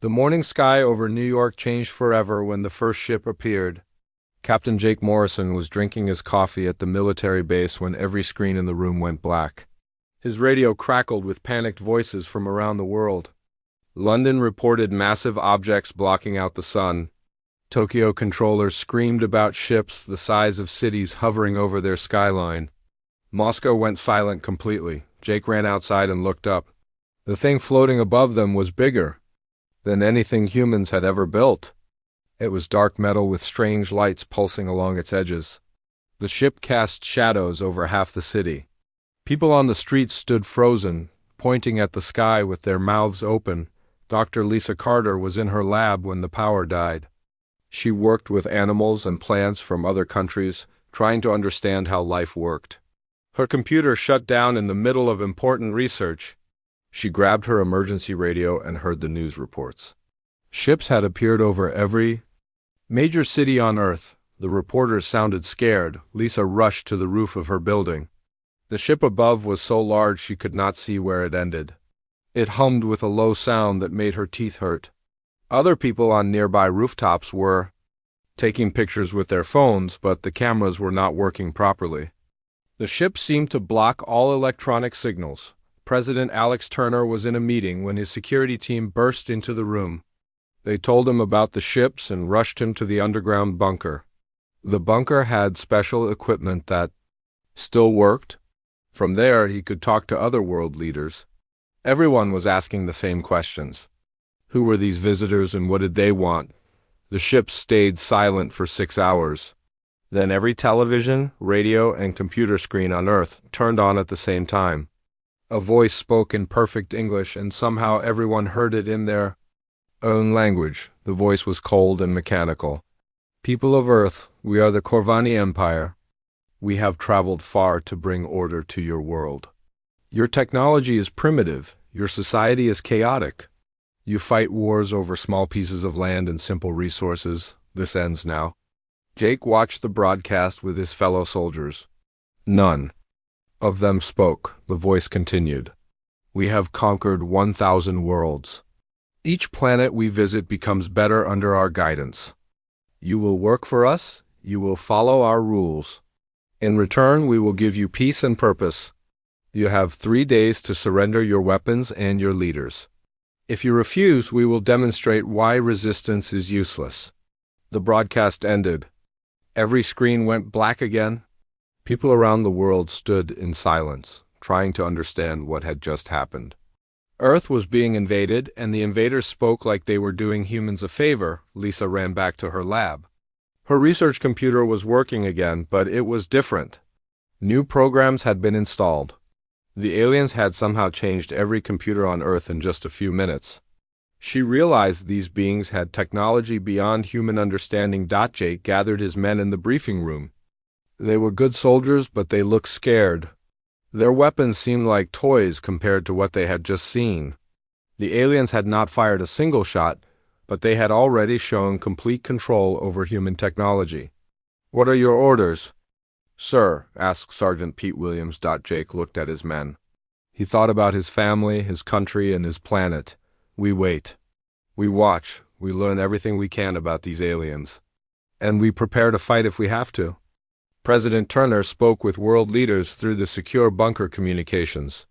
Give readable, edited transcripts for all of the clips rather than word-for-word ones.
The morning sky over New York changed forever when the first ship appeared. Captain Jake Morrison was drinking his coffee at the military base when every screen in the room went black. His radio crackled with panicked voices from around the world. London reported massive objects blocking out the sun. Tokyo controllers screamed about ships the size of cities hovering over their skyline. Moscow went silent completely. Jake ran outside and looked up. The thing floating above them was bigger than anything humans had ever built. It was dark metal with strange lights pulsing along its edges. The ship cast shadows over half the city. People on the streets stood frozen, pointing at the sky with their mouths open. Dr. Lisa Carter was in her lab when the power died. She worked with animals and plants from other countries, trying to understand how life worked. Her computer shut down in the middle of important research. She grabbed her emergency radio and heard the news reports. Ships had appeared over every major city on Earth. The reporters sounded scared. Lisa rushed to the roof of her building. The ship above was so large she could not see where it ended. It hummed with a low sound that made her teeth hurt. Other people on nearby rooftops were taking pictures with their phones, but the cameras were not working properly. The ship seemed to block all electronic signals. President Alex Turner was in a meeting when his security team burst into the room. They told him about the ships and rushed him to the underground bunker. The bunker had special equipment that still worked. From there, he could talk to other world leaders. Everyone was asking the same questions. Who were these visitors and what did they want? The ship stayed silent for 6 hours. Then every television, radio, and computer screen on Earth turned on at the same time. A voice spoke in perfect English, and somehow everyone heard it in their own language. The voice was cold and mechanical. People of Earth, we are the Corvani Empire. We have traveled far to bring order to your world. Your technology is primitive. Your society is chaotic. You fight wars over small pieces of land and simple resources. This ends now. Jake watched the broadcast with his fellow soldiers. None of them spoke. The voice continued. We have conquered 1,000 worlds. Each planet we visit becomes better under our guidance. You will work for us. You will follow our rules. In return, we will give you peace and purpose. You have 3 days to surrender your weapons and your leaders. If you refuse, we will demonstrate why resistance is useless. The broadcast ended. Every screen went black again. People around the world stood in silence, trying to understand what had just happened. Earth was being invaded, and the invaders spoke like they were doing humans a favor. Lisa ran back to her lab. Her research computer was working again, but it was different. New programs had been installed. The aliens had somehow changed every computer on Earth in just a few minutes. She realized these beings had technology beyond human understanding. Jake gathered his men in the briefing room. They were good soldiers, but they looked scared. Their weapons seemed like toys compared to what they had just seen. The aliens had not fired a single shot, but they had already shown complete control over human technology. What are your orders? Sir, asked Sergeant Pete Williams. Jake looked at his men. He thought about his family, his country, and his planet. We wait. We watch. We learn everything we can about these aliens. And we prepare to fight if we have to. President Turner spoke with world leaders through the secure bunker communications.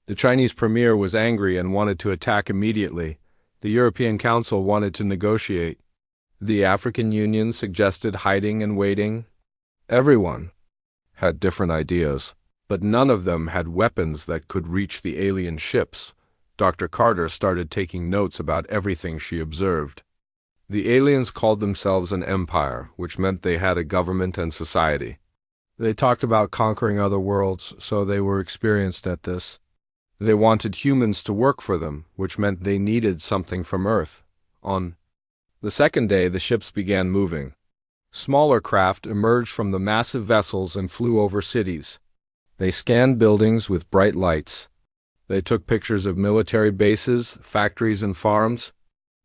The Chinese premier was angry and wanted to attack immediately. The European Council wanted to negotiate. The African Union suggested hiding and waiting. Everyone had different ideas, but none of them had weapons that could reach the alien ships. Dr. Carter started taking notes about everything she observed. The aliens called themselves an empire, which meant they had a government and society. They talked about conquering other worlds, so they were experienced at this. They wanted humans to work for them, which meant they needed something from Earth. On the second day, the ships began moving. Smaller craft emerged from the massive vessels and flew over cities. They scanned buildings with bright lights. They took pictures of military bases, factories, and farms.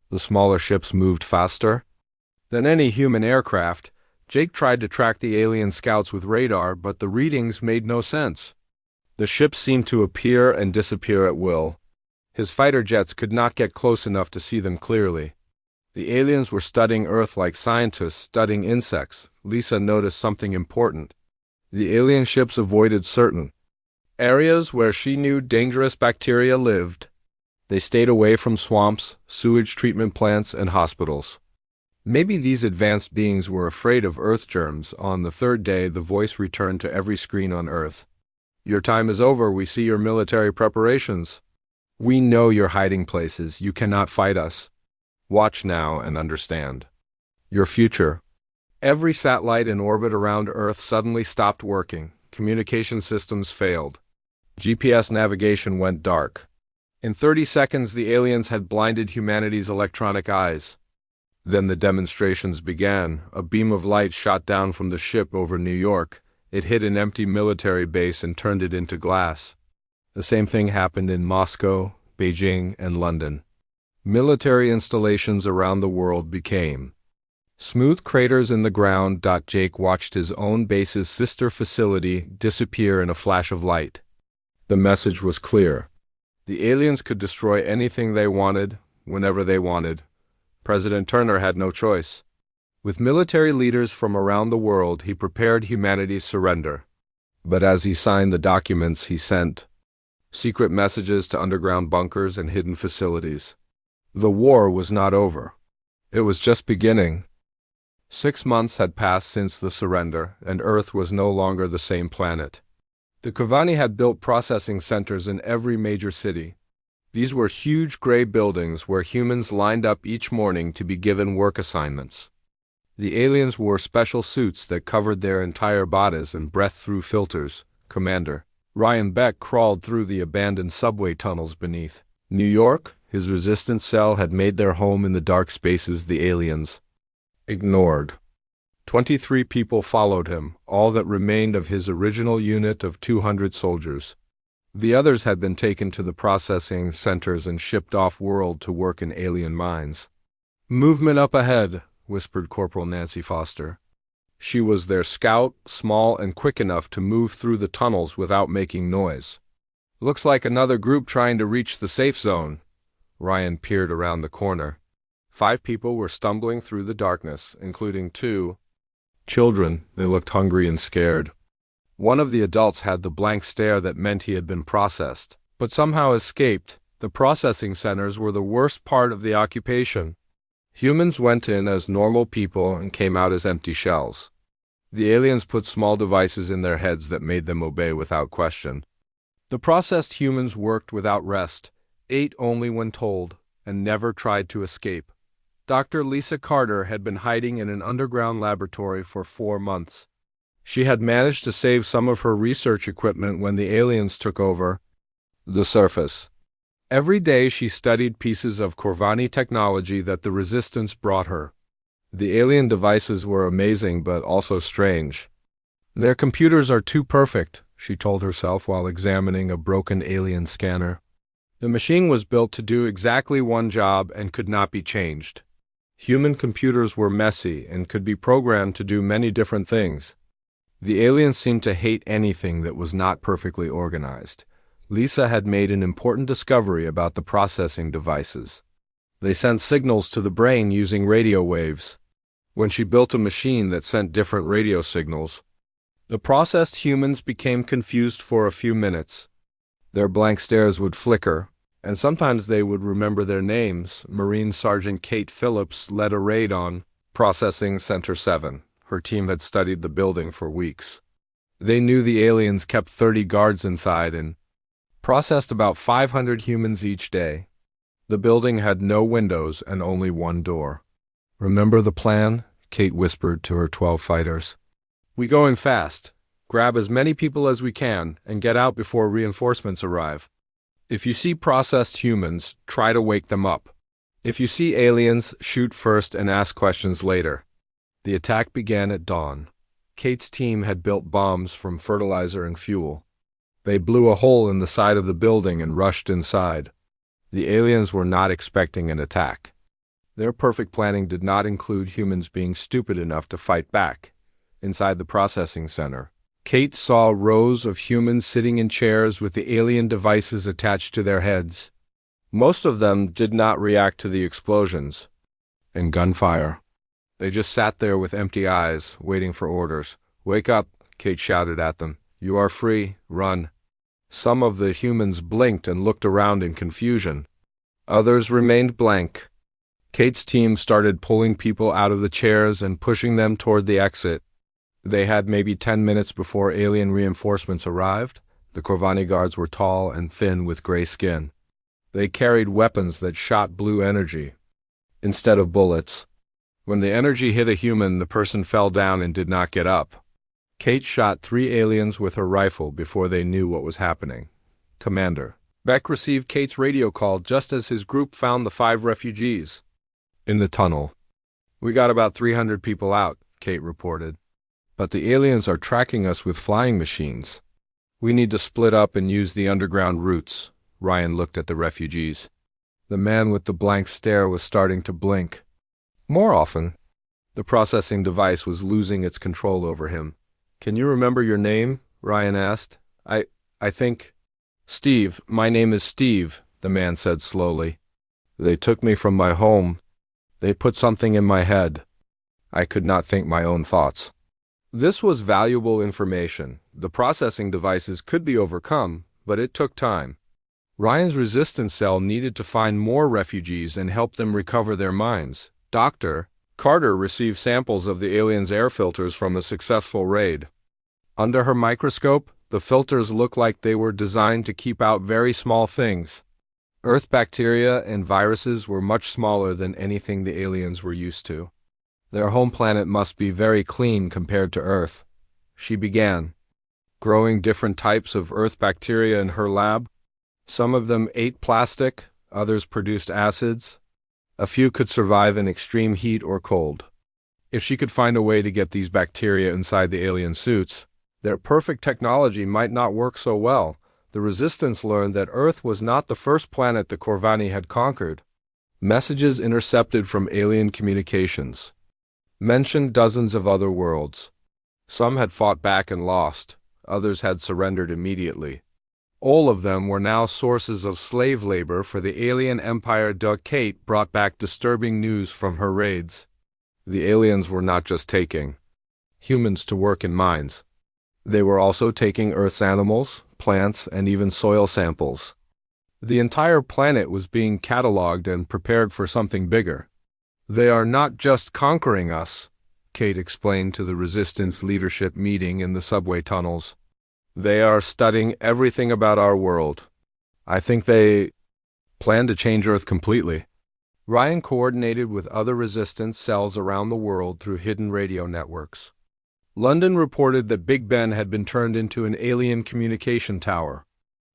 The smaller ships moved faster than any human aircraft. Jake tried to track the alien scouts with radar, but the readings made no sense. The ships seemed to appear and disappear at will. His fighter jets could not get close enough to see them clearly. The aliens were studying Earth like scientists studying insects. Lisa noticed something important. The alien ships avoided certain areas where she knew dangerous bacteria lived. They stayed away from swamps, sewage treatment plants, and hospitals. Maybe these advanced beings were afraid of Earth germs. On the third day, the voice returned to every screen on Earth. Your time is over. We see your military preparations. We know your hiding places. You cannot fight us. Watch now and understand. Your future. Every satellite in orbit around Earth suddenly stopped working. Communication systems failed. GPS navigation went dark. In 30 seconds, the aliens had blinded humanity's electronic eyes. Then the demonstrations began. A beam of light shot down from the ship over New York. It hit an empty military base and turned it into glass. The same thing happened in Moscow, Beijing, and London. Military installations around the world became smooth craters in the ground. Jake watched his own base's sister facility disappear in a flash of light. The message was clear. The aliens could destroy anything they wanted, whenever they wanted. President Turner had no choice. With military leaders from around the world, he prepared humanity's surrender. But as he signed the documents, he sent secret messages to underground bunkers and hidden facilities. The war was not over. It was just beginning. 6 months had passed since the surrender, and Earth was no longer the same planet. The Kavani had built processing centers in every major city. These were huge gray buildings where humans lined up each morning to be given work assignments. The aliens wore special suits that covered their entire bodies and breathed through filters. Commander Ryan Beck crawled through the abandoned subway tunnels beneath New York. His resistance cell had made their home in the dark spaces the aliens ignored. 23 people followed him, all that remained of his original unit of 200 soldiers. The others had been taken to the processing centers and shipped off-world to work in alien mines. "Movement up ahead," whispered Corporal Nancy Foster. She was their scout, small and quick enough to move through the tunnels without making noise. "Looks like another group trying to reach the safe zone." Ryan peered around the corner. 5 people were stumbling through the darkness, including 2 children. They looked hungry and scared. One of the adults had the blank stare that meant he had been processed, but somehow escaped. The processing centers were the worst part of the occupation. Humans went in as normal people and came out as empty shells. The aliens put small devices in their heads that made them obey without question. The processed humans worked without rest, ate only when told, and never tried to escape. Dr. Lisa Carter had been hiding in an underground laboratory for 4 months. She had managed to save some of her research equipment when the aliens took over the surface. Every day she studied pieces of Corvani technology that the Resistance brought her. The alien devices were amazing but also strange. "Their computers are too perfect," she told herself while examining a broken alien scanner. The machine was built to do exactly one job and could not be changed. Human computers were messy and could be programmed to do many different things. The aliens seemed to hate anything that was not perfectly organized. Lisa had made an important discovery about the processing devices. They sent signals to the brain using radio waves. When she built a machine that sent different radio signals, the processed humans became confused for a few minutes. Their blank stares would flicker, and sometimes they would remember their names. Marine Sergeant Kate Phillips led a raid on Processing Center 7. Her team had studied the building for weeks. They knew the aliens kept 30 guards inside and processed about 500 humans each day. The building had no windows and only one door. "Remember the plan?" Kate whispered to her 12 fighters. "We going fast. Grab as many people as we can and get out before reinforcements arrive. If you see processed humans, try to wake them up. If you see aliens, shoot first and ask questions later." The attack began at dawn. Kate's team had built bombs from fertilizer and fuel. They blew a hole in the side of the building and rushed inside. The aliens were not expecting an attack. Their perfect planning did not include humans being stupid enough to fight back. Inside the processing center, Kate saw rows of humans sitting in chairs with the alien devices attached to their heads. Most of them did not react to the explosions and gunfire. They just sat there with empty eyes, waiting for orders. "Wake up," Kate shouted at them. "You are free. Run." Some of the humans blinked and looked around in confusion. Others remained blank. Kate's team started pulling people out of the chairs and pushing them toward the exit. They had maybe 10 minutes before alien reinforcements arrived. The Corvani guards were tall and thin with gray skin. They carried weapons that shot blue energy instead of bullets. When the energy hit a human, the person fell down and did not get up. Kate shot 3 aliens with her rifle before they knew what was happening. "Commander." Beck received Kate's radio call just as his group found the 5 refugees in the tunnel. "We got about 300 people out," Kate reported. "But the aliens are tracking us with flying machines. We need to split up and use the underground routes." Ryan looked at the refugees. The man with the blank stare was starting to blink more often. The processing device was losing its control over him. "Can you remember your name?" Ryan asked. I think... "Steve, my name is Steve," the man said slowly. "They took me from my home. They put something in my head. I could not think my own thoughts." This was valuable information. The processing devices could be overcome, but it took time. Ryan's resistance cell needed to find more refugees and help them recover their minds. Dr. Carter received samples of the aliens' air filters from a successful raid. Under her microscope, the filters looked like they were designed to keep out very small things. Earth bacteria and viruses were much smaller than anything the aliens were used to. Their home planet must be very clean compared to Earth. She began growing different types of Earth bacteria in her lab. Some of them ate plastic, others produced acids. A few could survive in extreme heat or cold. If she could find a way to get these bacteria inside the alien suits, their perfect technology might not work so well. The Resistance learned that Earth was not the first planet the Corvani had conquered. Messages intercepted from alien communications mentioned dozens of other worlds. Some had fought back and lost. Others had surrendered immediately. All of them were now sources of slave labor for the alien empire. Kate brought back disturbing news from her raids. The aliens were not just taking humans to work in mines. They were also taking Earth's animals, plants, and even soil samples. The entire planet was being cataloged and prepared for something bigger. "They are not just conquering us," Kate explained to the Resistance leadership meeting in the subway tunnels. "They are studying everything about our world. I think they plan to change Earth completely." Ryan coordinated with other Resistance cells around the world through hidden radio networks. London reported that Big Ben had been turned into an alien communication tower.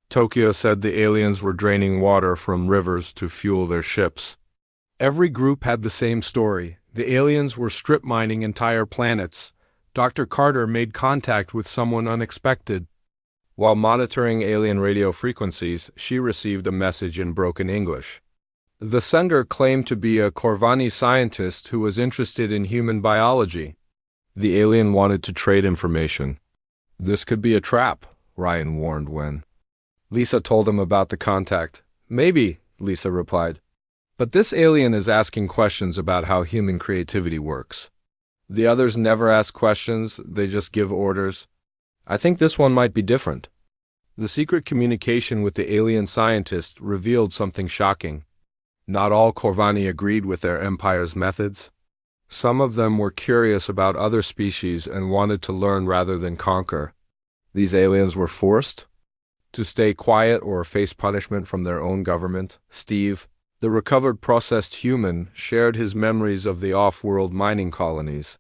Tokyo said the aliens were draining water from rivers to fuel their ships. Every group had the same story. The aliens were strip mining entire planets. Dr. Carter made contact with someone unexpected. While monitoring alien radio frequencies, she received a message in broken English. The sender claimed to be a Corvani scientist who was interested in human biology. The alien wanted to trade information. "This could be a trap," Ryan warned when Lisa told him about the contact. "Maybe," Lisa replied. "But this alien is asking questions about how human creativity works. The others never ask questions, they just give orders. I think this one might be different." The secret communication with the alien scientist revealed something shocking. Not all Corvani agreed with their empire's methods. Some of them were curious about other species and wanted to learn rather than conquer. These aliens were forced to stay quiet or face punishment from their own government. Steve, the recovered processed human, shared his memories of the off-world mining colonies.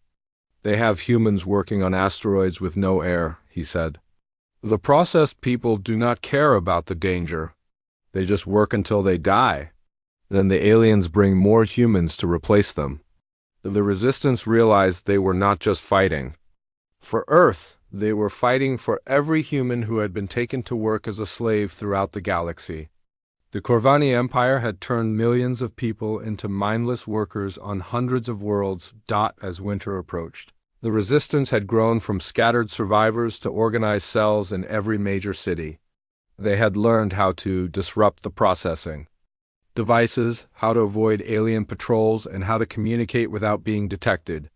"They have humans working on asteroids with no air," he said. "The processed people do not care about the danger. They just work until they die. Then the aliens bring more humans to replace them." The Resistance realized they were not just fighting for Earth, they were fighting for every human who had been taken to work as a slave throughout the galaxy. The Corvani Empire had turned millions of people into mindless workers on hundreds of worlds. As winter approached, the Resistance had grown from scattered survivors to organized cells in every major city. They had learned how to disrupt the processing devices, how to avoid alien patrols, and how to communicate without being detected.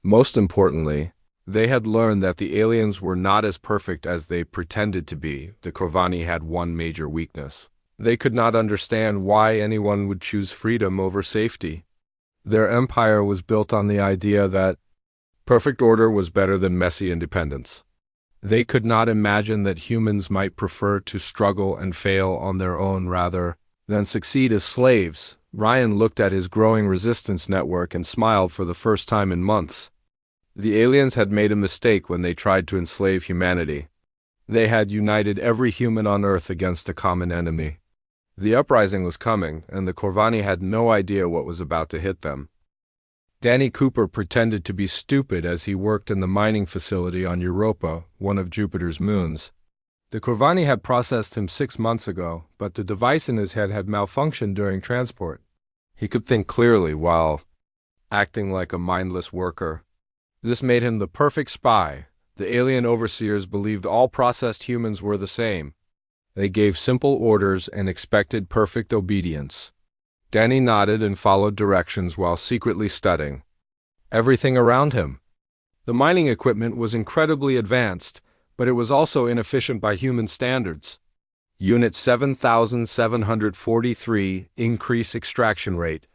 Most importantly, they had learned that the aliens were not as perfect as they pretended to be. The Corvani had one major weakness. They could not understand why anyone would choose freedom over safety. Their empire was built on the idea that perfect order was better than messy independence. They could not imagine that humans might prefer to struggle and fail on their own rather than succeed as slaves. Ryan looked at his growing resistance network and smiled for the first time in months. The aliens had made a mistake when they tried to enslave humanity. They had united every human on Earth against a common enemy. The uprising was coming, and the Corvani had no idea what was about to hit them. Danny Cooper pretended to be stupid as he worked in the mining facility on Europa, one of Jupiter's moons. The Corvani had processed him 6 months ago, but the device in his head had malfunctioned during transport. He could think clearly while acting like a mindless worker. This made him the perfect spy. The alien overseers believed all processed humans were the same. They gave simple orders and expected perfect obedience. Danny nodded and followed directions while secretly studying everything around him. The mining equipment was incredibly advanced, but it was also inefficient by human standards. Unit 7743, increase extraction rate,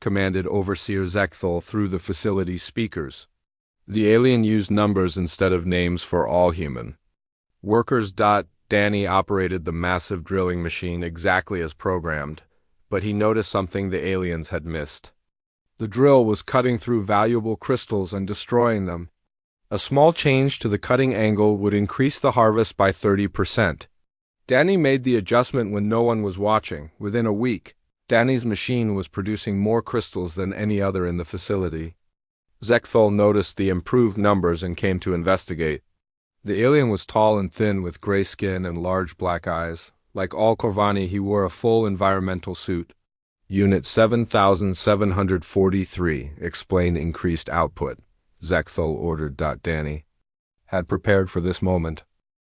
commanded Overseer Zekthal through the facility's speakers. The alien used numbers instead of names for all human workers. Danny operated the massive drilling machine exactly as programmed, but he noticed something the aliens had missed. The drill was cutting through valuable crystals and destroying them. A small change to the cutting angle would increase the harvest by 30%. Danny made the adjustment when no one was watching. Within a week, Danny's machine was producing more crystals than any other in the facility. Zekthal noticed the improved numbers and came to investigate. The alien was tall and thin with gray skin and large black eyes. Like all Corvani, he wore a full environmental suit. Unit 7743, explain increased output, Zekthal ordered. Danny had prepared for this moment.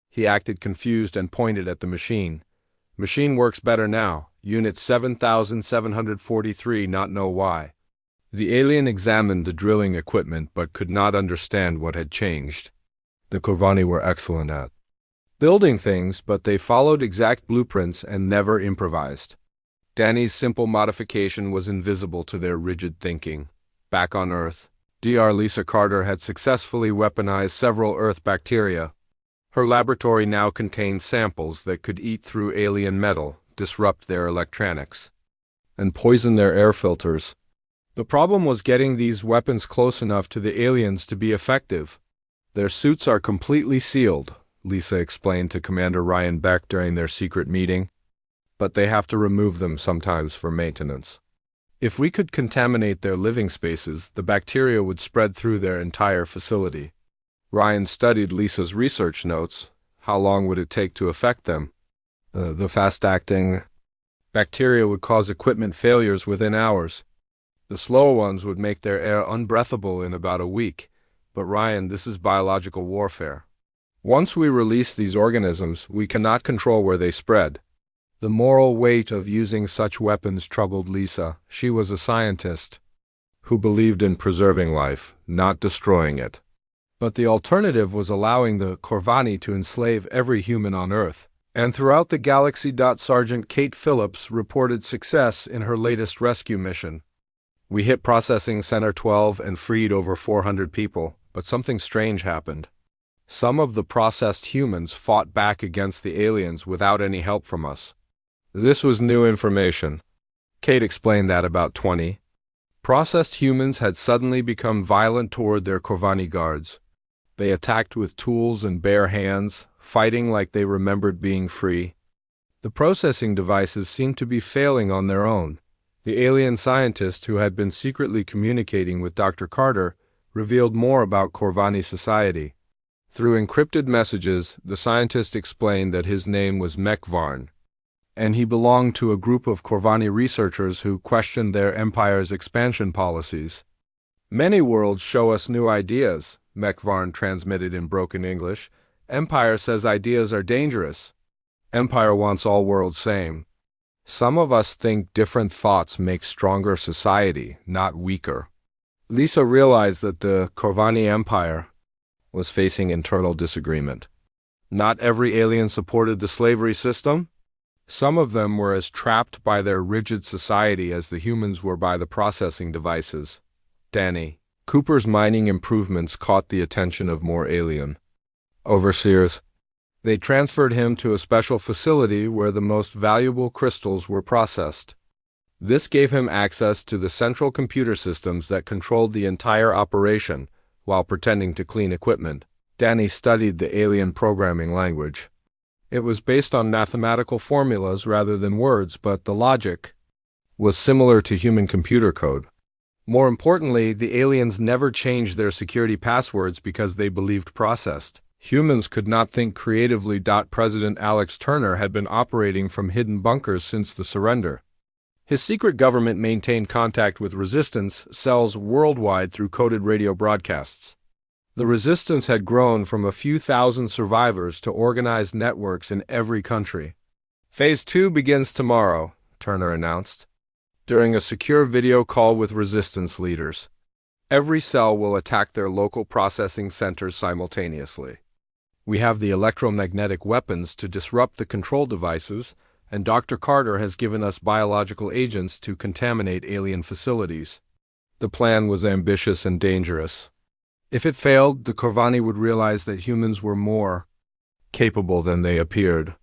He acted confused and pointed at the machine. Machine works better now. Unit 7743 not know why. The alien examined the drilling equipment but could not understand what had changed. The Corvani were excellent at building things, but they followed exact blueprints and never improvised. Danny's simple modification was invisible to their rigid thinking. Back on Earth, Dr. Lisa Carter had successfully weaponized several Earth bacteria. Her laboratory now contained samples that could eat through alien metal, disrupt their electronics, and poison their air filters. The problem was getting these weapons close enough to the aliens to be effective. Their suits are completely sealed, Lisa explained to Commander Ryan Beck during their secret meeting, but they have to remove them sometimes for maintenance. If we could contaminate their living spaces, the bacteria would spread through their entire facility. Ryan studied Lisa's research notes. How long would it take to affect them? The fast-acting bacteria would cause equipment failures within hours. The slower ones would make their air unbreathable in about a week. But Ryan, this is biological warfare. Once we release these organisms, we cannot control where they spread. The moral weight of using such weapons troubled Lisa. She was a scientist who believed in preserving life, not destroying it. But the alternative was allowing the Corvani to enslave every human on Earth. And throughout the galaxy. Sergeant Kate Phillips reported success in her latest rescue mission. We hit Processing Center 12 and freed over 400 people. But something strange happened. Some of the processed humans fought back against the aliens without any help from us. This was new information. Kate explained that about 20 processed humans had suddenly become violent toward their Corvani guards. They attacked with tools and bare hands, fighting like they remembered being free. The processing devices seemed to be failing on their own. The alien scientist who had been secretly communicating with Dr. Carter revealed more about Corvani society. Through encrypted messages, the scientist explained that his name was Mekvarn, and he belonged to a group of Corvani researchers who questioned their empire's expansion policies. Many worlds show us new ideas, Mekvarn transmitted in broken English. Empire says ideas are dangerous. Empire wants all worlds same. Some of us think different thoughts make stronger society, not weaker. Lisa realized that the Corvani Empire was facing internal disagreement. Not every alien supported the slavery system. Some of them were as trapped by their rigid society as the humans were by the processing devices. Danny Cooper's mining improvements caught the attention of more alien overseers. They transferred him to a special facility where the most valuable crystals were processed. This gave him access to the central computer systems that controlled the entire operation while pretending to clean equipment. Danny studied the alien programming language. It was based on mathematical formulas rather than words, but the logic was similar to human computer code. More importantly, the aliens never changed their security passwords because they believed processed humans could not think creatively. President Alex Turner had been operating from hidden bunkers since the surrender. His secret government maintained contact with resistance cells worldwide through coded radio broadcasts. The resistance had grown from a few thousand survivors to organized networks in every country. Phase 2 begins tomorrow, Turner announced, during a secure video call with resistance leaders. Every cell will attack their local processing centers simultaneously. We have the electromagnetic weapons to disrupt the control devices, and Dr. Carter has given us biological agents to contaminate alien facilities. The plan was ambitious and dangerous. If it failed, the Corvani would realize that humans were more capable than they appeared.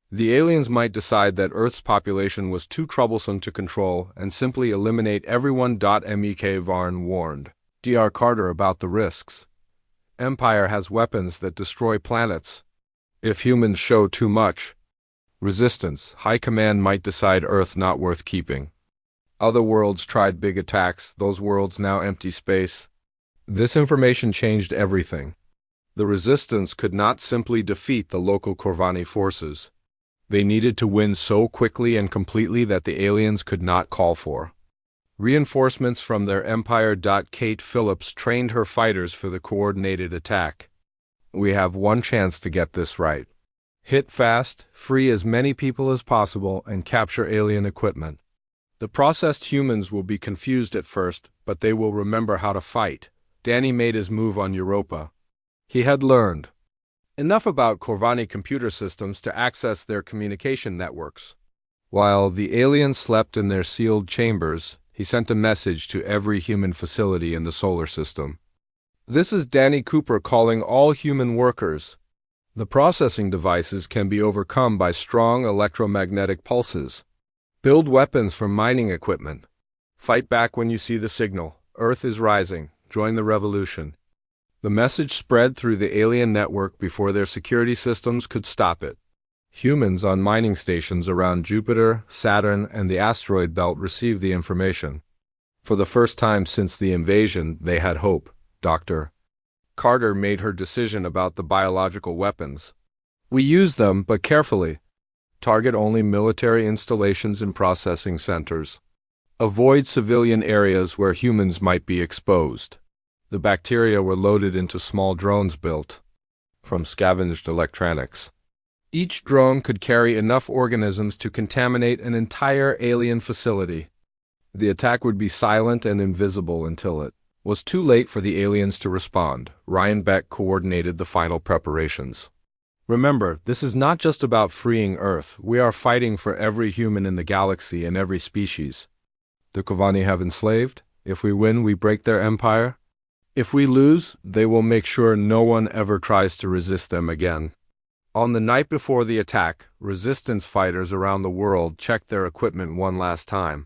The aliens might decide that Earth's population was too troublesome to control and simply eliminate everyone. Mek Varn warned Dr. Carter about the risks. Empire has weapons that destroy planets. If humans show too much resistance, High Command might decide Earth not worth keeping. Other worlds tried big attacks, those worlds now empty space. This information changed everything. The resistance could not simply defeat the local Corvani forces. They needed to win so quickly and completely that the aliens could not call for reinforcements from their empire. Kate Phillips trained her fighters for the coordinated attack. We have one chance to get this right. Hit fast, free as many people as possible, and capture alien equipment. The processed humans will be confused at first, but they will remember how to fight. Danny made his move on Europa. He had learned enough about Corvani computer systems to access their communication networks. While the aliens slept in their sealed chambers, he sent a message to every human facility in the solar system. This is Danny Cooper calling all human workers. The processing devices can be overcome by strong electromagnetic pulses. Build weapons from mining equipment. Fight back when you see the signal. Earth is rising. Join the revolution. The message spread through the alien network before their security systems could stop it. Humans on mining stations around Jupiter, Saturn, and the asteroid belt received the information. For the first time since the invasion, they had hope. Dr. Carter made her decision about the biological weapons. We use them, but carefully. Target only military installations and processing centers. Avoid civilian areas where humans might be exposed. The bacteria were loaded into small drones built from scavenged electronics. Each drone could carry enough organisms to contaminate an entire alien facility. The attack would be silent and invisible until it was too late for the aliens to respond. Ryan Beck coordinated the final preparations. Remember, this is not just about freeing Earth. We are fighting for every human in the galaxy and every species. The Corvani have enslaved. If we win, we break their empire. If we lose, they will make sure no one ever tries to resist them again. On the night before the attack, resistance fighters around the world checked their equipment one last time.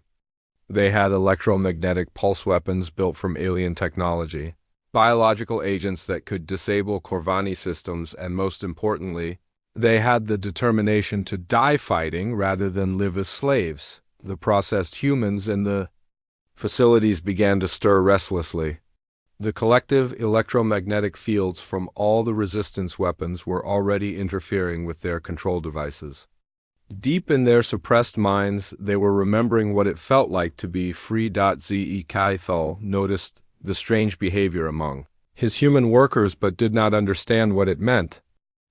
They had electromagnetic pulse weapons built from alien technology, biological agents that could disable Corvani systems, and most importantly, they had the determination to die fighting rather than live as slaves. The processed humans in the facilities began to stir restlessly. The collective electromagnetic fields from all the resistance weapons were already interfering with their control devices. Deep in their suppressed minds, they were remembering what it felt like to be free. Ze Kaithal noticed the strange behavior among his human workers but did not understand what it meant.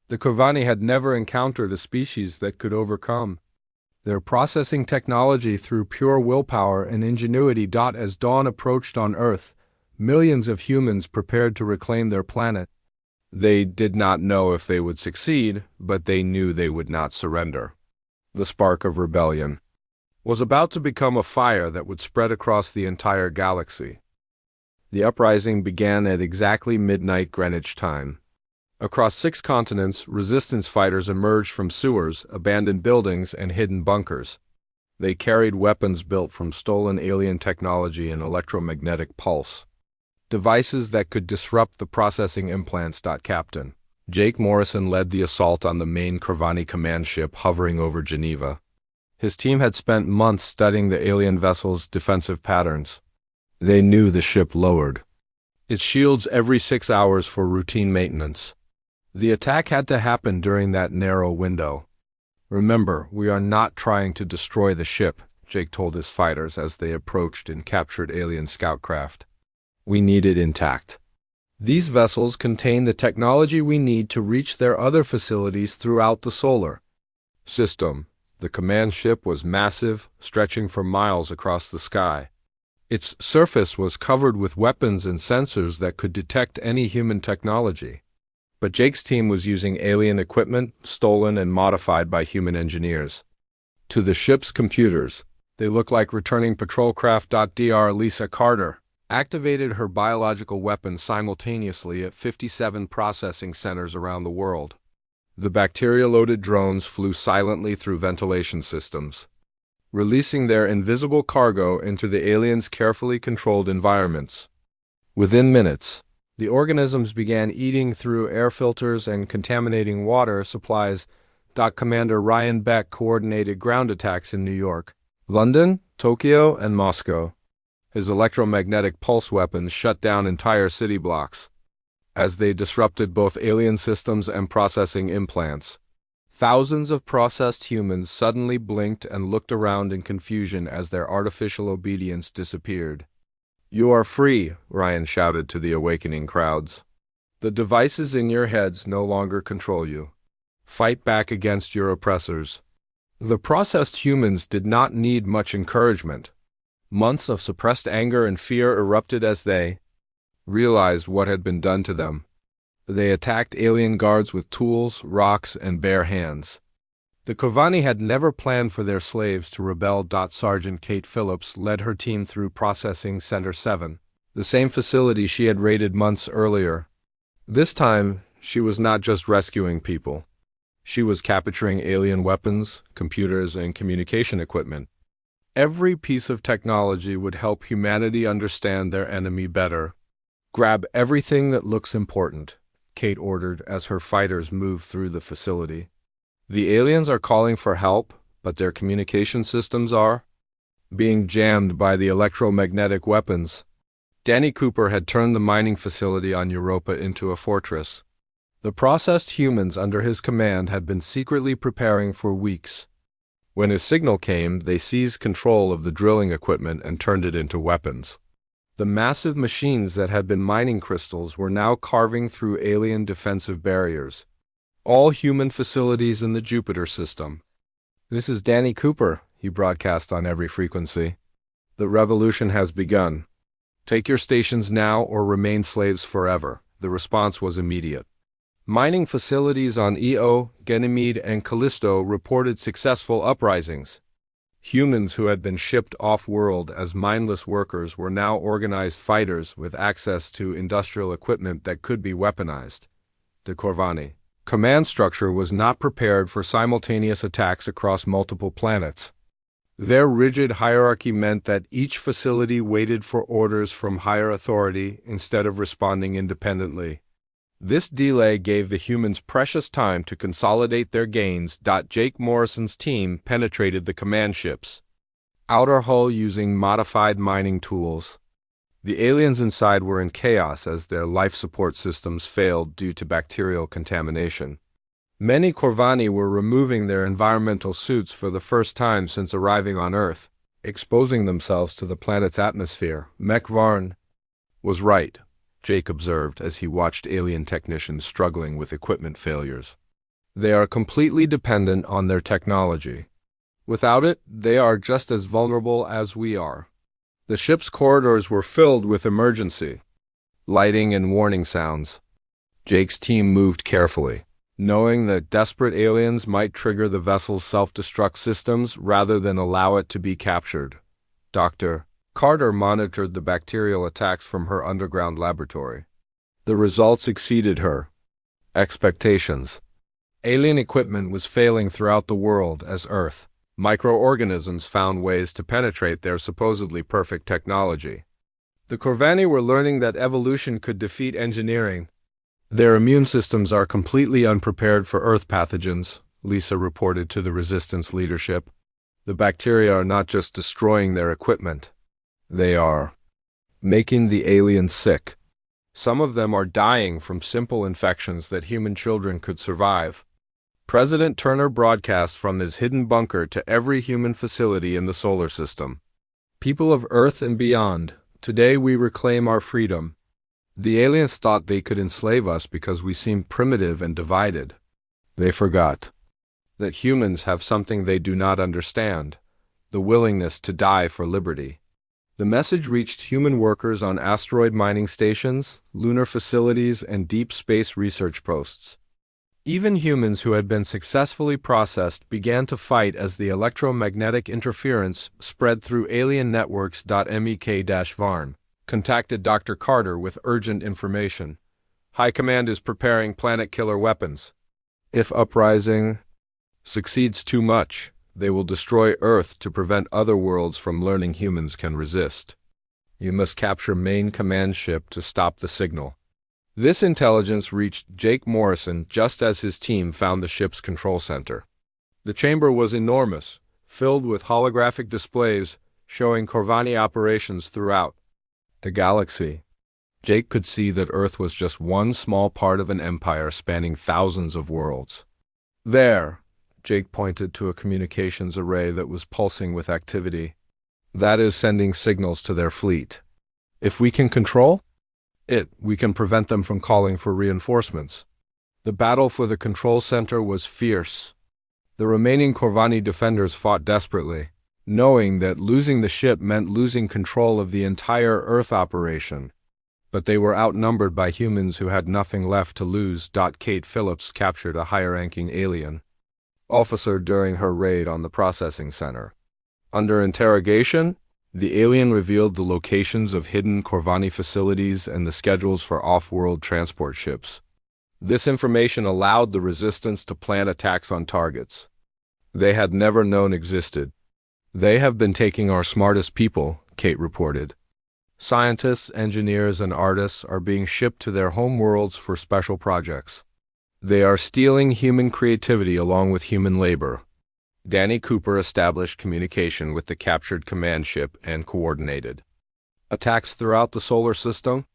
The Corvani had never encountered a species that could overcome their processing technology through pure willpower and ingenuity. As dawn approached on Earth, millions of humans prepared to reclaim their planet. They did not know if they would succeed, but they knew they would not surrender. The spark of rebellion was about to become a fire that would spread across the entire galaxy. The uprising began at exactly midnight Greenwich time. Across 6 continents, resistance fighters emerged from sewers, abandoned buildings, and hidden bunkers. They carried weapons built from stolen alien technology and electromagnetic pulse, devices that could disrupt the processing implants. Captain Jake Morrison led the assault on the main Corvani command ship hovering over Geneva. His team had spent months studying the alien vessel's defensive patterns. They knew the ship lowered its shields every 6 hours for routine maintenance. The attack had to happen during that narrow window. "Remember, we are not trying to destroy the ship," Jake told his fighters as they approached and captured alien scout craft. "We need it intact. These vessels contain the technology we need to reach their other facilities throughout the solar system." The command ship was massive, stretching for miles across the sky. Its surface was covered with weapons and sensors that could detect any human technology. But Jake's team was using alien equipment, stolen and modified by human engineers. To the ship's computers, they looked like returning patrol craft. Dr. Lisa Carter activated her biological weapons simultaneously at 57 processing centers around the world. The bacteria-loaded drones flew silently through ventilation systems, releasing their invisible cargo into the aliens' carefully controlled environments. Within minutes, the organisms began eating through air filters and contaminating water supplies. Commander Ryan Beck coordinated ground attacks in New York, London, Tokyo, and Moscow. His electromagnetic pulse weapons shut down entire city blocks as they disrupted both alien systems and processing implants. Thousands of processed humans suddenly blinked and looked around in confusion as their artificial obedience disappeared. "You are free," Ryan shouted to the awakening crowds. "The devices in your heads no longer control you. Fight back against your oppressors." The processed humans did not need much encouragement. Months of suppressed anger and fear erupted as they realized what had been done to them. They attacked alien guards with tools, rocks, and bare hands. The Corvani had never planned for their slaves to rebel. Sergeant Kate Phillips led her team through Processing Center 7, the same facility she had raided months earlier. This time, she was not just rescuing people. She was capturing alien weapons, computers, and communication equipment. Every piece of technology would help humanity understand their enemy better. "Grab everything that looks important," Kate ordered as her fighters moved through the facility. "The aliens are calling for help, but their communication systems are being jammed by the electromagnetic weapons." Danny Cooper had turned the mining facility on Europa into a fortress. The processed humans under his command had been secretly preparing for weeks. When his signal came, they seized control of the drilling equipment and turned it into weapons. The massive machines that had been mining crystals were now carving through alien defensive barriers. All human facilities in the Jupiter system. "This is Danny Cooper," he broadcast on every frequency. "The revolution has begun. Take your stations now or remain slaves forever." The response was immediate. Mining facilities on Io, Ganymede, and Callisto reported successful uprisings. Humans who had been shipped off-world as mindless workers were now organized fighters with access to industrial equipment that could be weaponized. The Corvani command structure was not prepared for simultaneous attacks across multiple planets. Their rigid hierarchy meant that each facility waited for orders from higher authority instead of responding independently. This delay gave the humans precious time to consolidate their gains. Jake Morrison's team penetrated the command ship's outer hull using modified mining tools. The aliens inside were in chaos as their life support systems failed due to bacterial contamination. Many Corvani were removing their environmental suits for the first time since arriving on Earth, exposing themselves to the planet's atmosphere. Mech Varn was right, Jake observed as he watched alien technicians struggling with equipment failures. They are completely dependent on their technology. Without it, they are just as vulnerable as we are. The ship's corridors were filled with emergency lighting and warning sounds. Jake's team moved carefully, knowing that desperate aliens might trigger the vessel's self-destruct systems rather than allow it to be captured. Dr. Carter monitored the bacterial attacks from her underground laboratory. The results exceeded her expectations. Alien equipment was failing throughout the world as Earth. Microorganisms found ways to penetrate their supposedly perfect technology. The Corvani were learning that evolution could defeat engineering. Their immune systems are completely unprepared for Earth pathogens, Lisa reported to the Resistance leadership. The bacteria are not just destroying their equipment. They are making the aliens sick. Some of them are dying from simple infections that human children could survive. President Turner broadcast from his hidden bunker to every human facility in the solar system. People of Earth and beyond, today we reclaim our freedom. The aliens thought they could enslave us because we seemed primitive and divided. They forgot that humans have something they do not understand, the willingness to die for liberty. The message reached human workers on asteroid mining stations, lunar facilities, and deep space research posts. Even humans who had been successfully processed began to fight as the electromagnetic interference spread through alien networks. MEK-Varn contacted Dr. Carter with urgent information. High Command is preparing planet-killer weapons. If Uprising succeeds too much, they will destroy Earth to prevent other worlds from learning humans can resist. You must capture main command ship to stop the signal. This intelligence reached Jake Morrison just as his team found the ship's control center. The chamber was enormous, filled with holographic displays showing Corvani operations throughout the galaxy. Jake could see that Earth was just one small part of an empire spanning thousands of worlds. There, Jake pointed to a communications array that was pulsing with activity. That is sending signals to their fleet. If we can control it, we can prevent them from calling for reinforcements. The battle for the control center was fierce. The remaining Corvani defenders fought desperately, knowing that losing the ship meant losing control of the entire Earth operation. But they were outnumbered by humans who had nothing left to lose. Kate Phillips captured a higher-ranking alien officer during her raid on the processing center. Under interrogation, the alien revealed the locations of hidden Corvani facilities and the schedules for off-world transport ships. This information allowed the Resistance to plan attacks on targets they had never known existed. They have been taking our smartest people, Kate reported. Scientists, engineers, and artists are being shipped to their home worlds for special projects. They are stealing human creativity along with human labor. Danny Cooper established communication with the captured command ship and coordinated attacks throughout the solar system.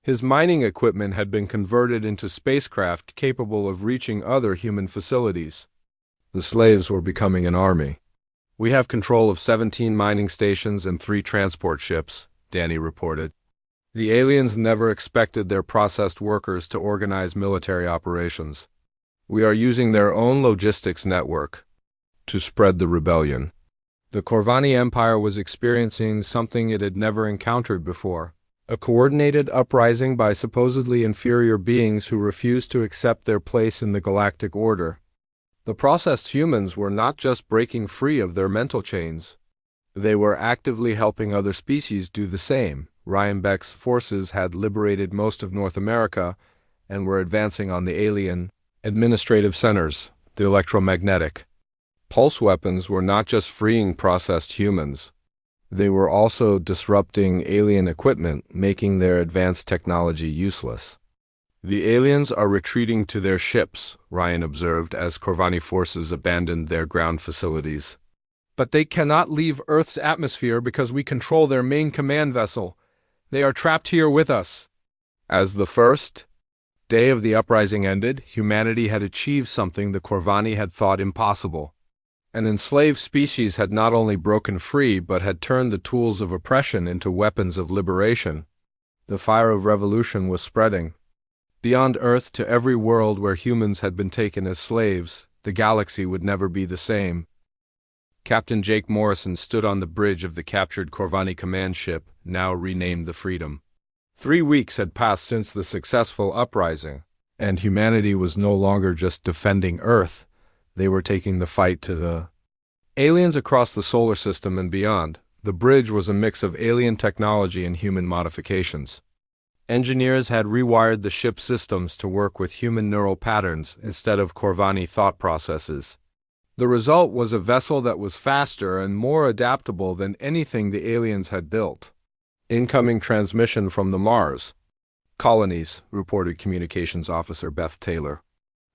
His mining equipment had been converted into spacecraft capable of reaching other human facilities. The slaves were becoming an army. We have control of 17 mining stations and 3 transport ships, Danny reported. The aliens never expected their processed workers to organize military operations. We are using their own logistics network to spread the rebellion. The Corvani Empire was experiencing something it had never encountered before, a coordinated uprising by supposedly inferior beings who refused to accept their place in the galactic order. The processed humans were not just breaking free of their mental chains. They were actively helping other species do the same. Ryan Beck's forces had liberated most of North America and were advancing on the alien administrative centers, the electromagnetic pulse weapons were not just freeing processed humans. They were also disrupting alien equipment, making their advanced technology useless. The aliens are retreating to their ships, Ryan observed as Corvani forces abandoned their ground facilities. But they cannot leave Earth's atmosphere because we control their main command vessel. They are trapped here with us. As the first day of the uprising ended, humanity had achieved something the Corvani had thought impossible. An enslaved species had not only broken free but had turned the tools of oppression into weapons of liberation. The fire of revolution was spreading. Beyond Earth to every world where humans had been taken as slaves, the galaxy would never be the same. Captain Jake Morrison stood on the bridge of the captured Corvani command ship, now renamed the Freedom. 3 weeks had passed since the successful uprising, and humanity was no longer just defending Earth. They were taking the fight to the aliens across the solar system and beyond. The bridge was a mix of alien technology and human modifications. Engineers had rewired the ship's systems to work with human neural patterns instead of Corvani thought processes. The result was a vessel that was faster and more adaptable than anything the aliens had built. Incoming transmission from the Mars colonies, reported Communications Officer Beth Taylor.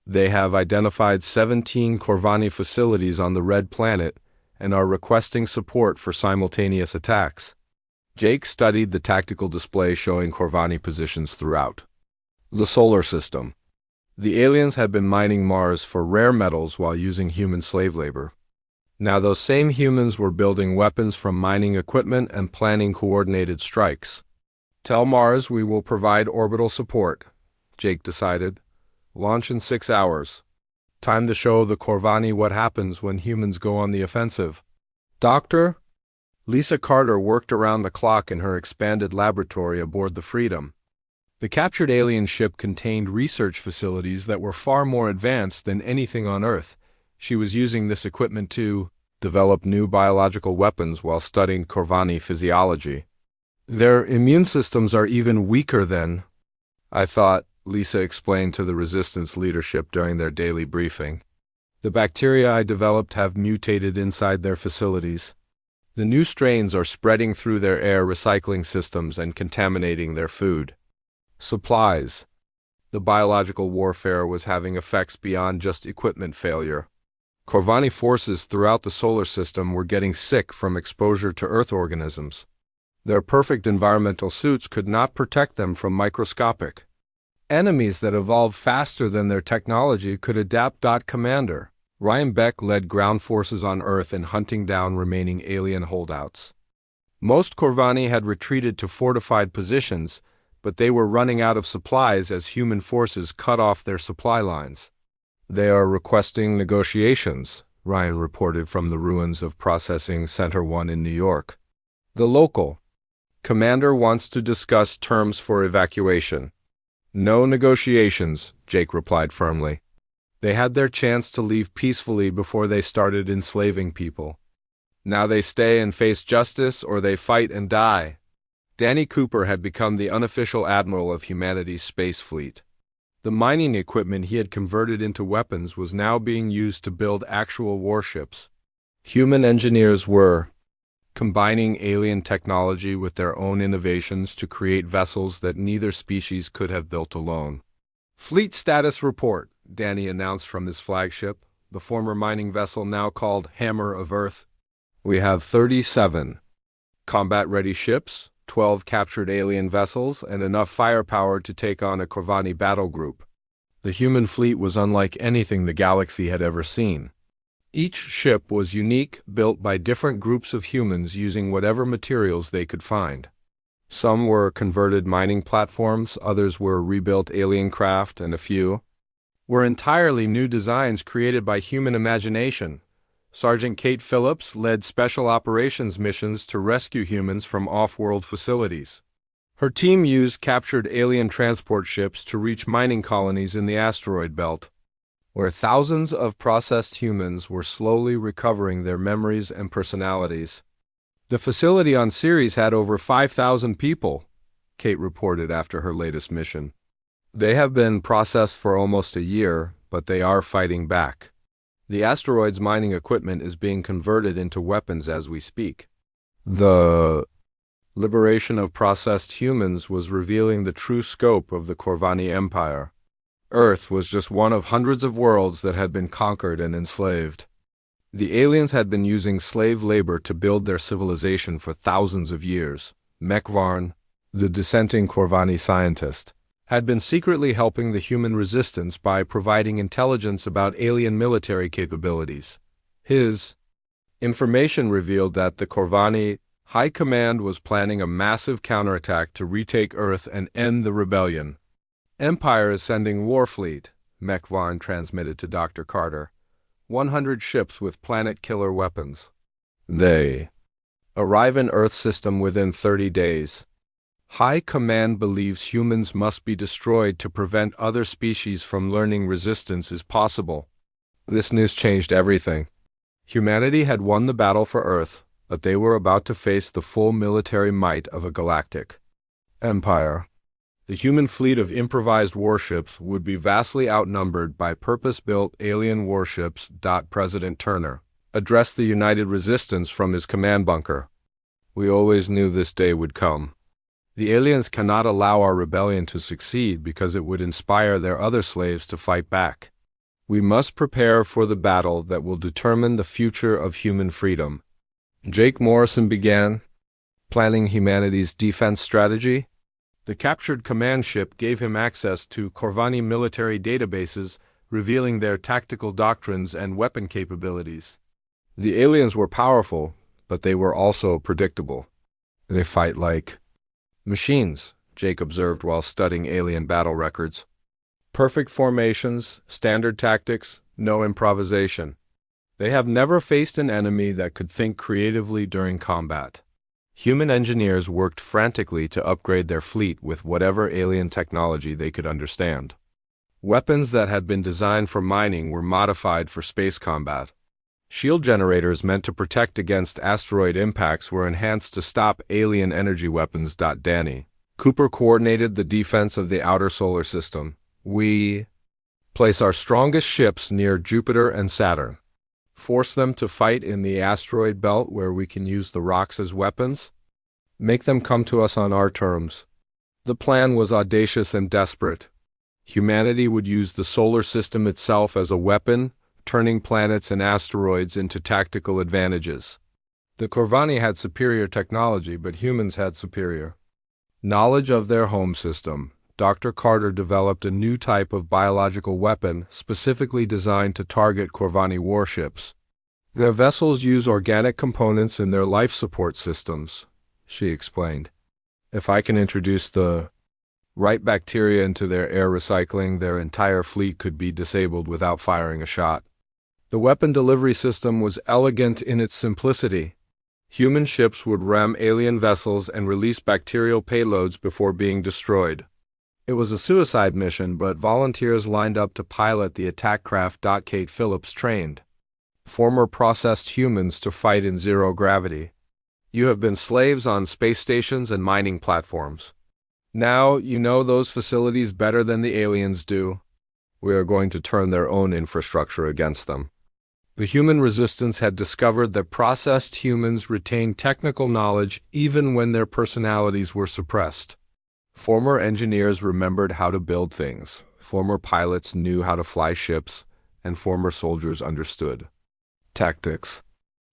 They have identified 17 Corvani facilities on the Red Planet and are requesting support for simultaneous attacks. Jake studied the tactical display showing Corvani positions throughout the solar system. The aliens had been mining Mars for rare metals while using human slave labor. Now those same humans were building weapons from mining equipment and planning coordinated strikes. Tell Mars we will provide orbital support, Jake decided. Launch in 6 hours. Time to show the Corvani what happens when humans go on the offensive. Doctor? Lisa Carter worked around the clock in her expanded laboratory aboard the Freedom. The captured alien ship contained research facilities that were far more advanced than anything on Earth. She was using this equipment to develop new biological weapons while studying Corvani physiology. Their immune systems are even weaker than I thought, Lisa explained to the Resistance leadership during their daily briefing. The bacteria I developed have mutated inside their facilities. The new strains are spreading through their air recycling systems and contaminating their food supplies. The biological warfare was having effects beyond just equipment failure. Corvani forces throughout the solar system were getting sick from exposure to Earth organisms. Their perfect environmental suits could not protect them from microscopic enemies that evolved faster than their technology could adapt. Commander Ryan Beck led ground forces on Earth in hunting down remaining alien holdouts. Most Corvani had retreated to fortified positions, but they were running out of supplies as human forces cut off their supply lines. They are requesting negotiations, Ryan reported from the ruins of Processing Center 1 in New York. The local commander wants to discuss terms for evacuation. No negotiations, Jake replied firmly. They had their chance to leave peacefully before they started enslaving people. Now they stay and face justice, or they fight and die. Danny Cooper had become the unofficial admiral of humanity's space fleet. The mining equipment he had converted into weapons was now being used to build actual warships. Human engineers were combining alien technology with their own innovations to create vessels that neither species could have built alone. Fleet status report, Danny announced from his flagship, the former mining vessel now called Hammer of Earth. We have 37 combat-ready ships, 12 captured alien vessels, and enough firepower to take on a Corvani battle group. The human fleet was unlike anything the galaxy had ever seen. Each ship was unique, built by different groups of humans using whatever materials they could find. Some were converted mining platforms, others were rebuilt alien craft, and a few were entirely new designs created by human imagination. Sergeant Kate Phillips led special operations missions to rescue humans from off-world facilities. Her team used captured alien transport ships to reach mining colonies in the asteroid belt, where thousands of processed humans were slowly recovering their memories and personalities. The facility on Ceres had over 5,000 people, Kate reported after her latest mission. They have been processed for almost a year, but they are fighting back. The asteroid's mining equipment is being converted into weapons as we speak. The liberation of processed humans was revealing the true scope of the Corvani Empire. Earth was just one of hundreds of worlds that had been conquered and enslaved. The aliens had been using slave labor to build their civilization for thousands of years. Mekvarn, the dissenting Corvani scientist, had been secretly helping the human resistance by providing intelligence about alien military capabilities. His information revealed that the Corvani High Command was planning a massive counterattack to retake Earth and end the rebellion. Empire is sending Warfleet, Mekvarn transmitted to Dr. Carter. 100 ships with planet-killer weapons. They arrive in Earth system within 30 days. High Command believes humans must be destroyed to prevent other species from learning resistance is possible. This news changed everything. Humanity had won the battle for Earth, but they were about to face the full military might of a galactic empire. The human fleet of improvised warships would be vastly outnumbered by purpose-built alien warships. President Turner addressed the united resistance from his command bunker. We always knew this day would come. The aliens cannot allow our rebellion to succeed because it would inspire their other slaves to fight back. We must prepare for the battle that will determine the future of human freedom. Jake Morrison began planning humanity's defense strategy. The captured command ship gave him access to Corvani military databases, revealing their tactical doctrines and weapon capabilities. The aliens were powerful, but they were also predictable. They fight like machines, Jake observed while studying alien battle records. Perfect formations, standard tactics, no improvisation. They have never faced an enemy that could think creatively during combat. Human engineers worked frantically to upgrade their fleet with whatever alien technology they could understand. Weapons that had been designed for mining were modified for space combat. Shield generators meant to protect against asteroid impacts were enhanced to stop alien energy weapons. Danny Cooper coordinated the defense of the outer solar system. We place our strongest ships near Jupiter and Saturn. Force them to fight in the asteroid belt where we can use the rocks as weapons. Make them come to us on our terms. The plan was audacious and desperate. Humanity would use the solar system itself as a weapon, turning planets and asteroids into tactical advantages. The Corvani had superior technology, but humans had superior knowledge of their home system. Dr. Carter developed a new type of biological weapon specifically designed to target Corvani warships. Their vessels use organic components in their life support systems, she explained. If I can introduce the right bacteria into their air recycling, their entire fleet could be disabled without firing a shot. The weapon delivery system was elegant in its simplicity. Human ships would ram alien vessels and release bacterial payloads before being destroyed. It was a suicide mission, but volunteers lined up to pilot the attack craft. Kate Phillips trained former processed humans to fight in zero gravity. You have been slaves on space stations and mining platforms. Now you know those facilities better than the aliens do. We are going to turn their own infrastructure against them. The human resistance had discovered that processed humans retained technical knowledge even when their personalities were suppressed. Former engineers remembered how to build things, former pilots knew how to fly ships, and former soldiers understood tactics.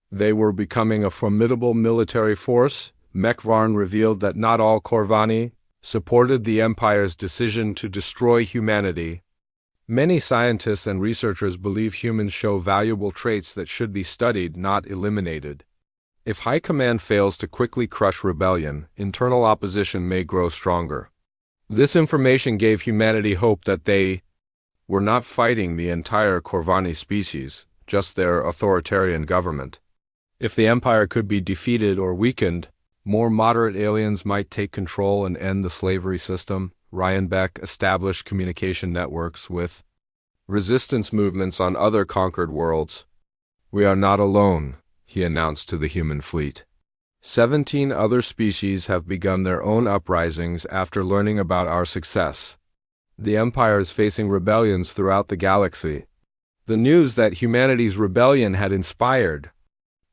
They were becoming a formidable military force. Mekvarn revealed that not all Corvani supported the Empire's decision to destroy humanity. Many scientists and researchers believe humans show valuable traits that should be studied, not eliminated. If High Command fails to quickly crush rebellion, internal opposition may grow stronger. This information gave humanity hope that they were not fighting the entire Corvani species, just their authoritarian government. If the Empire could be defeated or weakened, more moderate aliens might take control and end the slavery system. Ryan Beck established communication networks with resistance movements on other conquered worlds. We are not alone, he announced to the human fleet. 17 other species have begun their own uprisings after learning about our success. The Empire is facing rebellions throughout the galaxy. The news that humanity's rebellion had inspired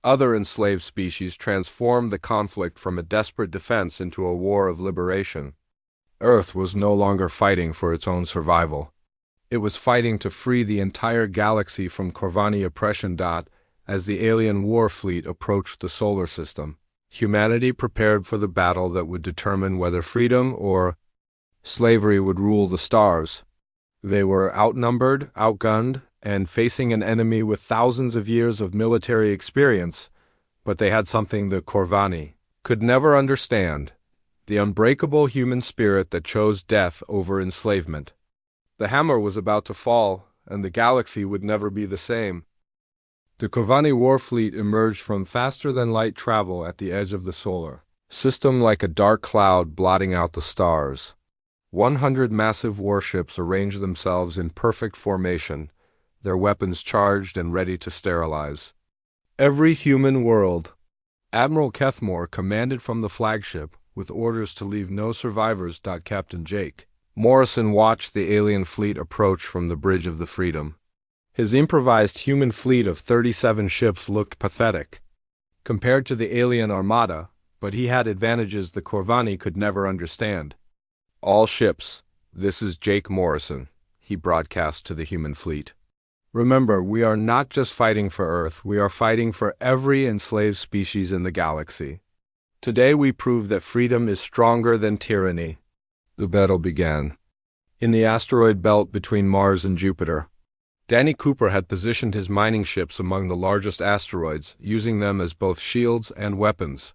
other enslaved species transformed the conflict from a desperate defense into a war of liberation. Earth was no longer fighting for its own survival. It was fighting to free the entire galaxy from Corvani oppression. As the alien war fleet approached the solar system, humanity prepared for the battle that would determine whether freedom or slavery would rule the stars. They were outnumbered, outgunned, and facing an enemy with thousands of years of military experience, but they had something the Corvani could never understand: the unbreakable human spirit that chose death over enslavement. The hammer was about to fall, and the galaxy would never be the same. The Corvani war fleet emerged from faster-than-light travel at the edge of the solar system like a dark cloud blotting out the stars. 100 massive warships arranged themselves in perfect formation, their weapons charged and ready to sterilize every human world. Admiral Kethmore commanded from the flagship, with orders to leave no survivors. Captain Jake Morrison watched the alien fleet approach from the Bridge of the Freedom. His improvised human fleet of 37 ships looked pathetic compared to the alien armada, but he had advantages the Corvani could never understand. "All ships, this is Jake Morrison," he broadcast to the human fleet. "Remember, we are not just fighting for Earth, we are fighting for every enslaved species in the galaxy. Today we prove that freedom is stronger than tyranny." The battle began. In the asteroid belt between Mars and Jupiter, Danny Cooper had positioned his mining ships among the largest asteroids, using them as both shields and weapons.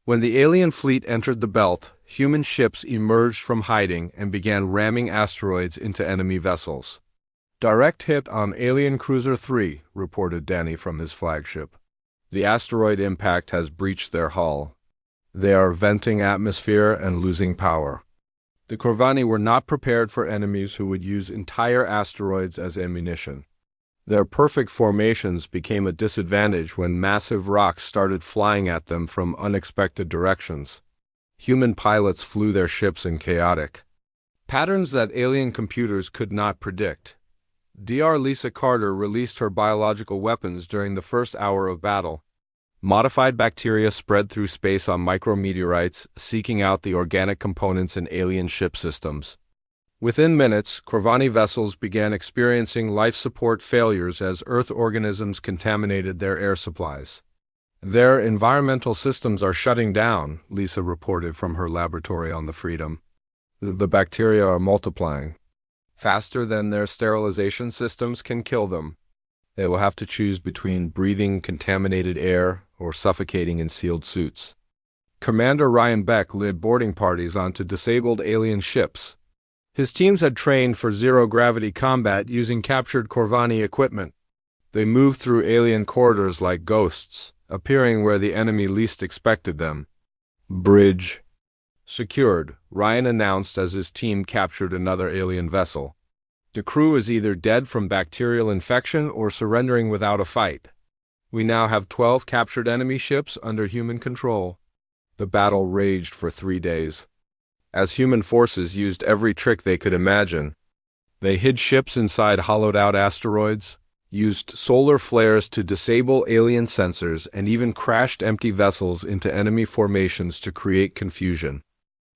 When the alien fleet entered the belt, human ships emerged from hiding and began ramming asteroids into enemy vessels. "Direct hit on Alien Cruiser 3, reported Danny from his flagship. "The asteroid impact has breached their hull. They are venting atmosphere and losing power." The Corvani were not prepared for enemies who would use entire asteroids as ammunition. Their perfect formations became a disadvantage when massive rocks started flying at them from unexpected directions. Human pilots flew their ships in chaotic patterns that alien computers could not predict. Dr. Lisa Carter released her biological weapons during the first hour of battle. Modified bacteria spread through space on micrometeorites, seeking out the organic components in alien ship systems. Within minutes, Corvani vessels began experiencing life support failures as Earth organisms contaminated their air supplies. "Their environmental systems are shutting down," Lisa reported from her laboratory on the Freedom. "The bacteria are multiplying faster than their sterilization systems can kill them. They will have to choose between breathing contaminated air or suffocating in sealed suits." Commander Ryan Beck led boarding parties onto disabled alien ships. His teams had trained for zero-gravity combat using captured Corvani equipment. They moved through alien corridors like ghosts, appearing where the enemy least expected them. "Bridge secured," Ryan announced as his team captured another alien vessel. "The crew is either dead from bacterial infection or surrendering without a fight. We now have 12 captured enemy ships under human control." The battle raged for 3 days, as human forces used every trick they could imagine. They hid ships inside hollowed-out asteroids, used solar flares to disable alien sensors, and even crashed empty vessels into enemy formations to create confusion.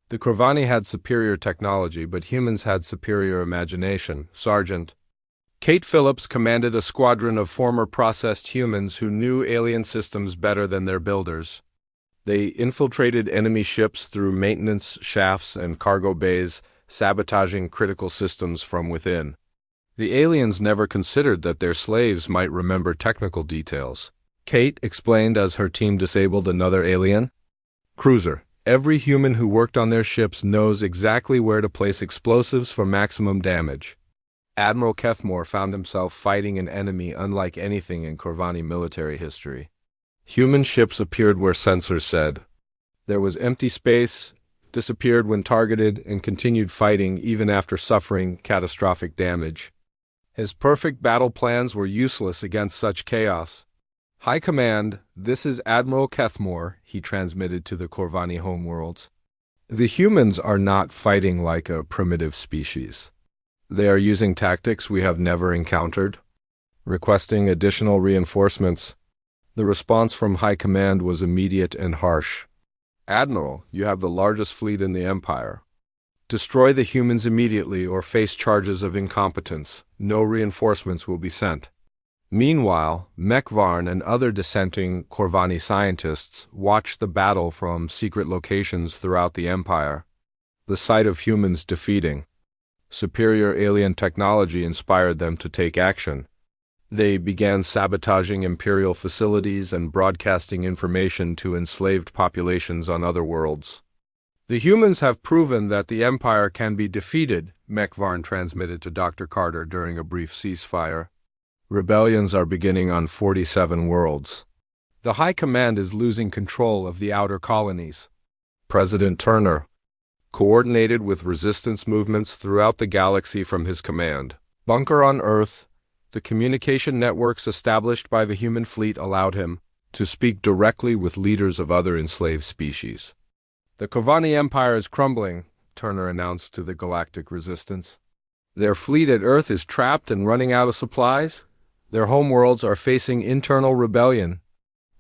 The Corvani had superior technology, but humans had superior imagination. Sergeant Kate Phillips commanded a squadron of former processed humans who knew alien systems better than their builders. They infiltrated enemy ships through maintenance shafts and cargo bays, sabotaging critical systems from within. The aliens never considered that their slaves might remember technical details. Kate explained as her team disabled another alien cruiser. "Every human who worked on their ships knows exactly where to place explosives for maximum damage." Admiral Kethmore found himself fighting an enemy unlike anything in Corvani military history. Human ships appeared where sensors said. There was empty space, disappeared when targeted, and continued fighting even after suffering catastrophic damage. His perfect battle plans were useless against such chaos. "High Command, this is Admiral Kethmore," he transmitted to the Corvani homeworlds. "The humans are not fighting like a primitive species. They are using tactics we have never encountered, requesting additional reinforcements." The response from High Command was immediate and harsh. "Admiral, you have the largest fleet in the Empire. Destroy the humans immediately or face charges of incompetence. No reinforcements will be sent." Meanwhile, Mekvarn and other dissenting Corvani scientists watched the battle from secret locations throughout the Empire. The sight of humans defeating superior alien technology inspired them to take action. They began sabotaging Imperial facilities and broadcasting information to enslaved populations on other worlds. "The humans have proven that the Empire can be defeated," Mekvarn transmitted to Dr. Carter during a brief ceasefire. Rebellions are beginning on 47 worlds. The High Command is losing control of the outer colonies. President Turner coordinated with resistance movements throughout the galaxy from his command bunker on Earth. The communication networks established by the human fleet allowed him to speak directly with leaders of other enslaved species. The Kovani Empire is crumbling, Turner announced to the Galactic Resistance. Their fleet at Earth is trapped and running out of supplies. Their homeworlds are facing internal rebellion.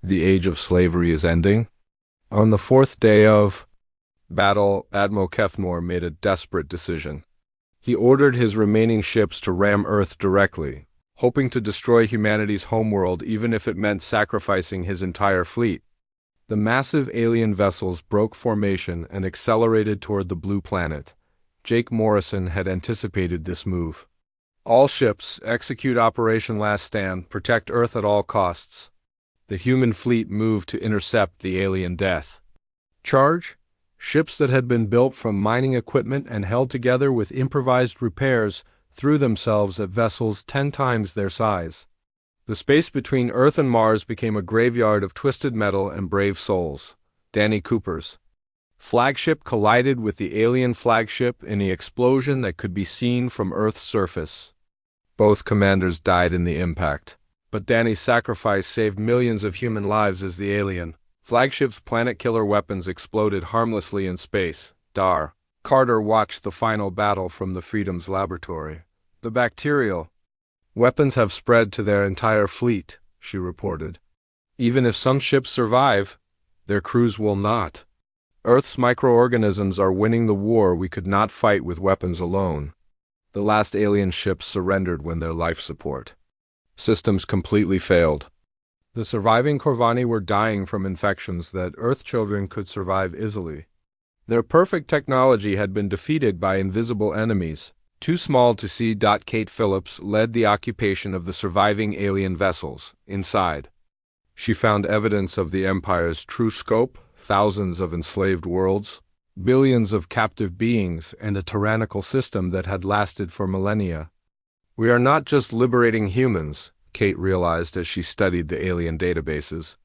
The age of slavery is ending. On the fourth day of battle, Admiral Kefnor made a desperate decision. He ordered his remaining ships to ram Earth directly, hoping to destroy humanity's homeworld even if it meant sacrificing his entire fleet. The massive alien vessels broke formation and accelerated toward the blue planet. Jake Morrison had anticipated this move. All ships, execute Operation Last Stand, protect Earth at all costs. The human fleet moved to intercept the alien death charge. Ships that had been built from mining equipment and held together with improvised repairs threw themselves at vessels 10 times their size. The space between Earth and Mars became a graveyard of twisted metal and brave souls. Danny Cooper's flagship collided with the alien flagship in an explosion that could be seen from Earth's surface. Both commanders died in the impact, but Danny's sacrifice saved millions of human lives as the alien flagship's planet-killer weapons exploded harmlessly in space. Carter watched the final battle from the Freedom's laboratory. The bacterial weapons have spread to their entire fleet, she reported. Even if some ships survive, their crews will not. Earth's microorganisms are winning the war we could not fight with weapons alone. The last alien ships surrendered when their life support systems completely failed. The surviving Corvani were dying from infections that Earth children could survive easily. Their perfect technology had been defeated by invisible enemies, too small to see. Kate Phillips led the occupation of the surviving alien vessels. Inside, she found evidence of the Empire's true scope, thousands of enslaved worlds, billions of captive beings, and a tyrannical system that had lasted for millennia. We are not just liberating humans, Kate realized as she studied the alien databases.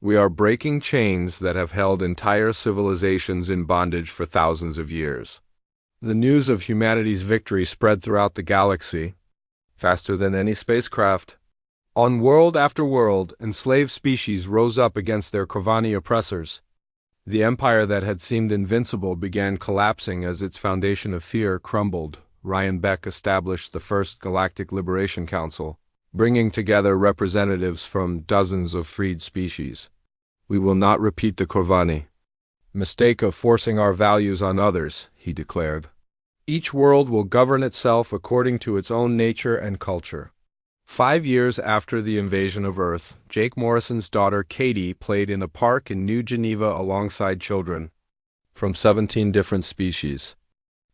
We are breaking chains that have held entire civilizations in bondage for thousands of years. The news of humanity's victory spread throughout the galaxy, faster than any spacecraft. On world after world, enslaved species rose up against their Corvani oppressors. The empire that had seemed invincible began collapsing as its foundation of fear crumbled. Ryan Beck established the first Galactic Liberation Council, bringing together representatives from dozens of freed species. We will not repeat the Corvani mistake of forcing our values on others, he declared. Each world will govern itself according to its own nature and culture. 5 years after the invasion of Earth, Jake Morrison's daughter Katie played in a park in New Geneva alongside children from 17 different species.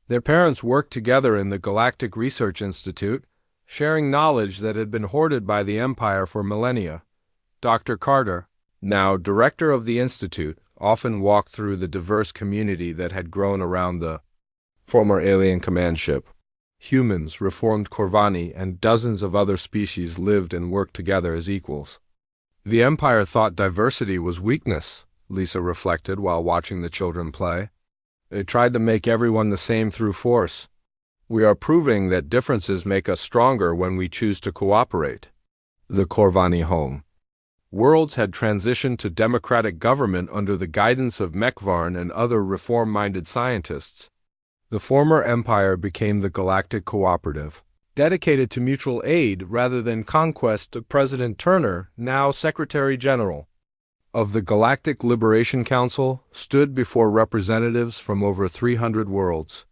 Their parents worked together in the Galactic Research Institute, sharing knowledge that had been hoarded by the Empire for millennia. Dr. Carter, now director of the Institute, often walked through the diverse community that had grown around the former alien command ship. Humans, reformed Corvani, and dozens of other species lived and worked together as equals. The Empire thought diversity was weakness, Lisa reflected while watching the children play. They tried to make everyone the same through force. We are proving that differences make us stronger when we choose to cooperate. The Corvani home worlds had transitioned to democratic government under the guidance of Mekvarn and other reform-minded scientists. The former empire became the Galactic Cooperative, dedicated to mutual aid rather than conquest. Of President Turner, now Secretary General of the Galactic Liberation Council, stood before representatives from over 300 worlds.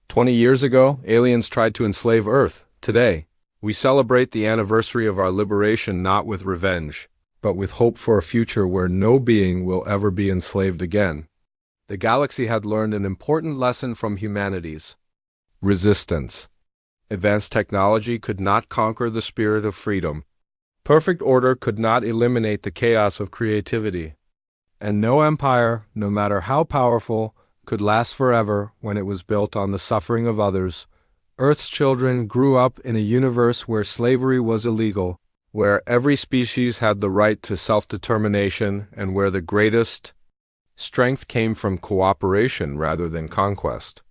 20 years ago, aliens tried to enslave Earth. Today, we celebrate the anniversary of our liberation not with revenge, but with hope for a future where no being will ever be enslaved again. The galaxy had learned an important lesson from humanity's resistance. Advanced technology could not conquer the spirit of freedom. Perfect order could not eliminate the chaos of creativity. And no empire, no matter how powerful, could last forever when it was built on the suffering of others. Earth's children grew up in a universe where slavery was illegal, where every species had the right to self-determination, and where the greatest strength came from cooperation rather than conquest.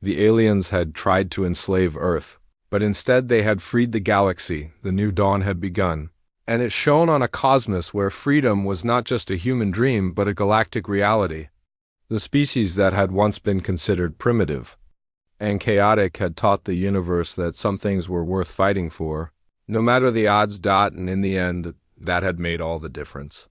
The aliens had tried to enslave Earth, but instead they had freed the galaxy. The new dawn had begun, and it shone on a cosmos where freedom was not just a human dream but a galactic reality. The species that had once been considered primitive and chaotic had taught the universe that some things were worth fighting for, no matter the odds. And in the end, that had made all the difference.